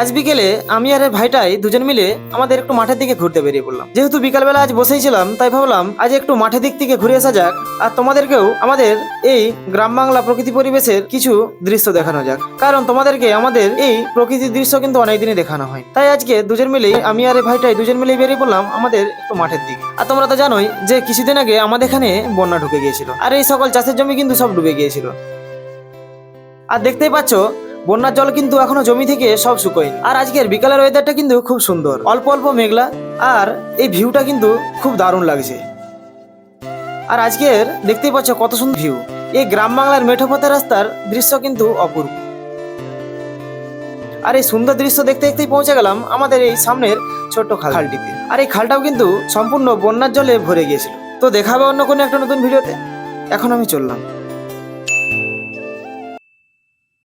আজ বিকেলে আমি আর ভাইটাই দুজন মিলে আমাদের একটু মাঠের দিকে ঘুরতে বেরিয়ে পড়লাম। যেহেতু বিকালবেলা আজ বসেই ছিলাম, তাই ভাবলাম আজ একটু মাঠের দিক থেকে ঘুরে আসা যাক, আর তোমাদেরকেও আমাদের এই গ্রাম বাংলা প্রকৃতি পরিবেশের কিছু দৃশ্য দেখানো যাক। কারণ তোমাদেরকে আমাদের এই প্রকৃতির দৃশ্য কিন্তু অনেকদিনই দেখানো হয়। তাই আজকে দুজন মিলেই, আমি আর ভাইটাই দুজন মিলেই বেরিয়ে পড়লাম আমাদের একটু মাঠের দিকে। আর তোমরা তো জানোই যে কিছুদিন আগে আমাদের এখানে বন্যা ঢুকে গিয়েছিল, আর এই সকল চাষের জমি কিন্তু সব ডুবে গিয়েছিল। আর দেখতেই পাচ্ছ বন্যার জল কিন্তু এখনো জমি থেকে সব শুকোয়নি। আর আজকের বিকালের ওয়েদারটা কিন্তু খুব সুন্দর, অল্প অল্প মেঘলা, আর এই ভিউটা কিন্তু খুব দারুণ লাগছে। আর আজকের দেখতেই পাচ্ছ কত সুন্দর ভিউ। এই গ্রাম বাংলার মেঠো পথের রাস্তার দৃশ্য কিন্তু অপূর্ব। আর এই সুন্দর দৃশ্য দেখতে দেখতেই পৌঁছে গেলাম আমাদের এই সামনের ছোট্ট খালটিতে। আর এই খালটাও কিন্তু সম্পূর্ণ বন্যার জলে ভরে গিয়েছিল। তো দেখা হবে অন্য কোনো একটা নতুন ভিডিওতে। এখন আমি চললাম।